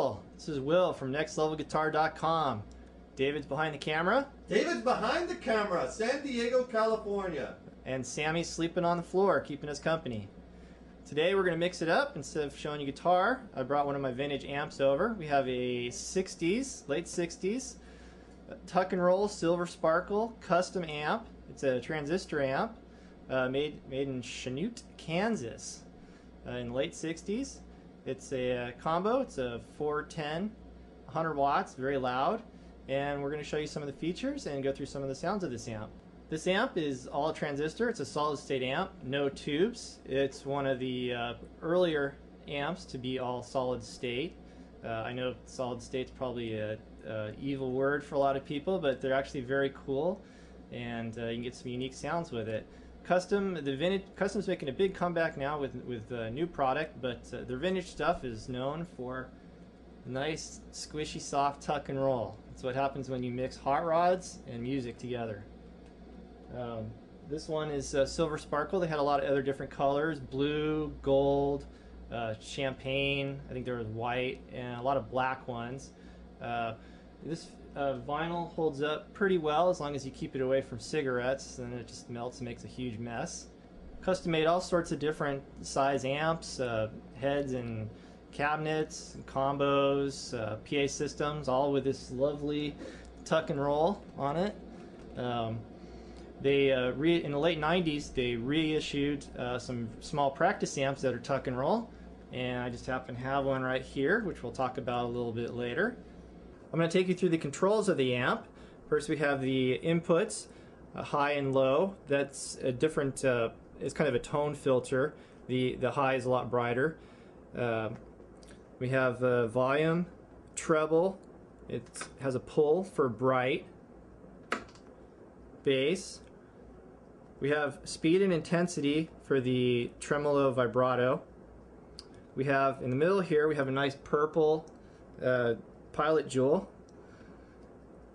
Will. This is Will from nextlevelguitar.com. David's behind the camera. David's behind the camera, San Diego, California. And Sammy's sleeping on the floor, keeping us company. Today we're going to mix it up. Instead of showing you guitar, I brought one of my vintage amps over. We have a 60s, late 60s, tuck and roll silver sparkle custom amp. It's a transistor amp made in Chanute, Kansas in the late 60s. It's a combo. It's a 410, 100 watts, very loud. And we're going to show you some of the features and go through some of the sounds of this amp. This amp is all transistor. It's a solid state amp, no tubes. It's one of the earlier amps to be all solid state. I know solid state's probably a evil word for a lot of people, but they're actually very cool, and you can get some unique sounds with it. Custom's making a big comeback now with new product, but their vintage stuff is known for nice, squishy, soft tuck and roll. That's what happens when you mix hot rods and music together. This one is silver sparkle. They had a lot of other different colors: blue, gold, champagne. I think there was white and a lot of black ones. This vinyl holds up pretty well as long as you keep it away from cigarettes, and it just melts and makes a huge mess. Custom made all sorts of different size amps, heads and cabinets, and combos, PA systems, all with this lovely tuck and roll on it. In the late 90s, they reissued some small practice amps that are tuck and roll, and I just happen to have one right here, which we'll talk about a little bit later. I'm going to take you through the controls of the amp. First, we have the inputs, high and low. That's a different, it's kind of a tone filter. The high is a lot brighter. We have volume, treble. It has a pull for bright. Bass. We have speed and intensity for the tremolo vibrato. We have, in the middle here, we have a nice purple pilot jewel.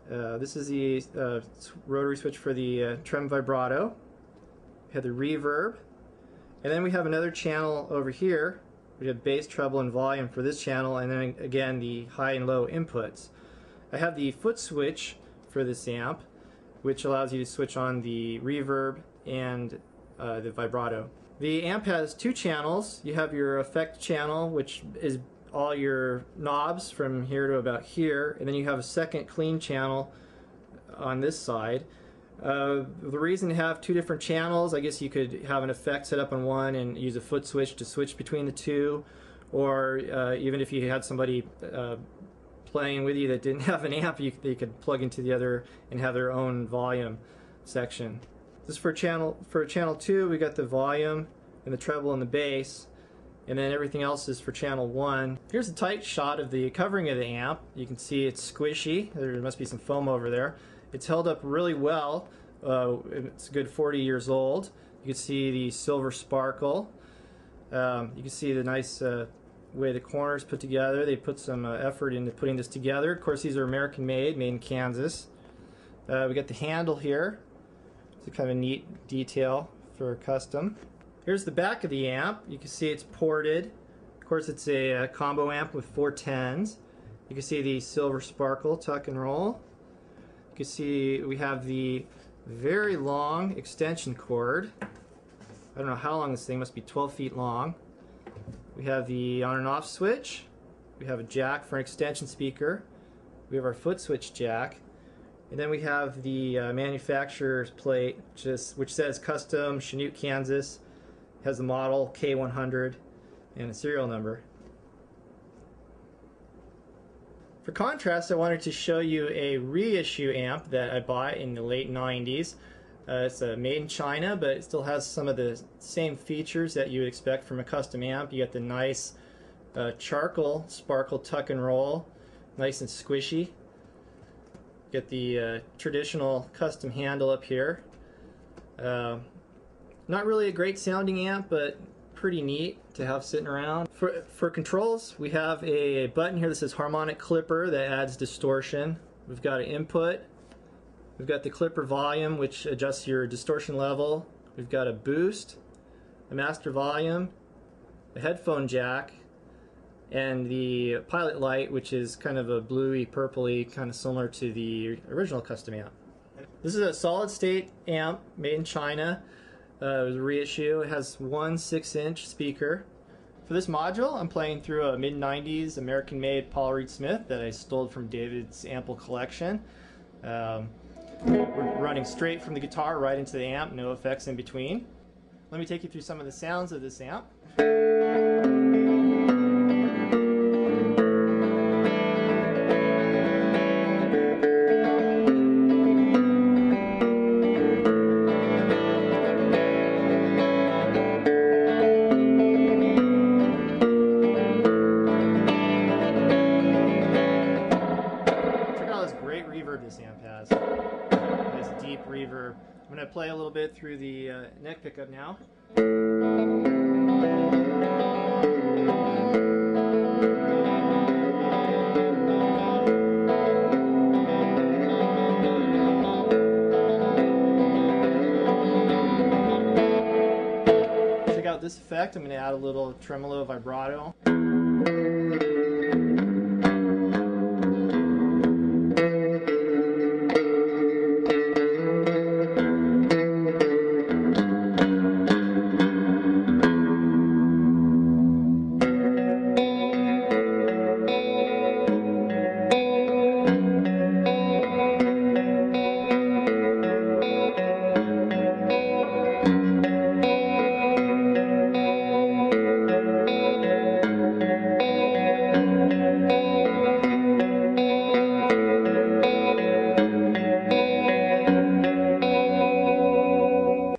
This is the rotary switch for the trem vibrato. We have the reverb. And then we have another channel over here. We have bass, treble, and volume for this channel, and then again the high and low inputs. I have the foot switch for this amp, which allows you to switch on the reverb and the vibrato. The amp has two channels. You have your effect channel, which is all your knobs from here to about here, and then you have a second clean channel on this side. The reason to have two different channels, I guess you could have an effect set up on one and use a foot switch to switch between the two, or even if you had somebody playing with you that didn't have an amp, they could plug into the other and have their own volume section. This is for channel 2. We got the volume and the treble and the bass, and then everything else is for channel 1. Here's a tight shot of the covering of the amp. You can see it's squishy. There must be some foam over there. It's held up really well. It's a good 40 years old. You can see the silver sparkle. You can see the nice way the corners put together. They put some effort into putting this together. Of course, these are American made in Kansas. We got the handle here. It's a kind of a neat detail for custom. Here's the back of the amp. You can see it's ported. Of course, it's a combo amp with 410s. You can see the silver sparkle tuck and roll. You can see we have the very long extension cord. I don't know how long this thing must be, 12 feet long. We have the on and off switch. We have a jack for an extension speaker. We have our foot switch jack. And then we have the manufacturer's plate, which says Kustom Chanute, Kansas. It has the model K100 and a serial number. For contrast, I wanted to show you a reissue amp that I bought in the late 90s. It's made in China, but it still has some of the same features that you would expect from a custom amp. You got the nice charcoal sparkle tuck and roll, nice and squishy. You get the traditional custom handle up here. Not really a great sounding amp, but pretty neat to have sitting around. For controls, we have a button here that says harmonic clipper that adds distortion. We've got an input. We've got the clipper volume, which adjusts your distortion level. We've got a boost, a master volume, a headphone jack, and the Pilot Light, which is kind of a bluey, purpley, kind of similar to the original custom amp. This is a solid state amp made in China. It was a reissue. It has one 6-inch speaker. For this module, I'm playing through a mid-90s American-made Paul Reed Smith that I stole from David's ample collection. We're running straight from the guitar right into the amp, no effects in between. Let me take you through some of the sounds of this amp. Great reverb this amp has. Nice deep reverb. I'm going to play a little bit through the neck pickup now. Check out this effect. I'm going to add a little tremolo vibrato.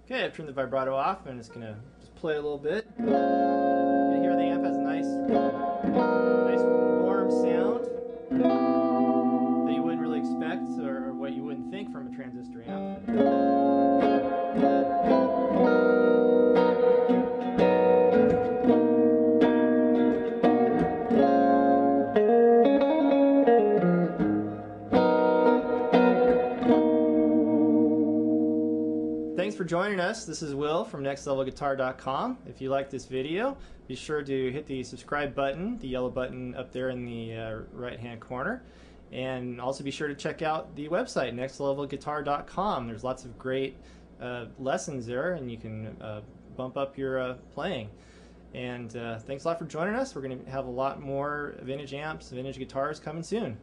Okay, I've turned the vibrato off and it's going to just play a little bit. You can hear the amp has a nice warm sound that you wouldn't really expect or what you wouldn't think from a transistor amp. Thanks for joining us. This is Will from nextlevelguitar.com. If you like this video, be sure to hit the subscribe button, the yellow button up there in the right-hand corner. And also be sure to check out the website, nextlevelguitar.com. There's lots of great lessons there, and you can bump up your playing. And thanks a lot for joining us. We're going to have a lot more vintage amps, vintage guitars coming soon.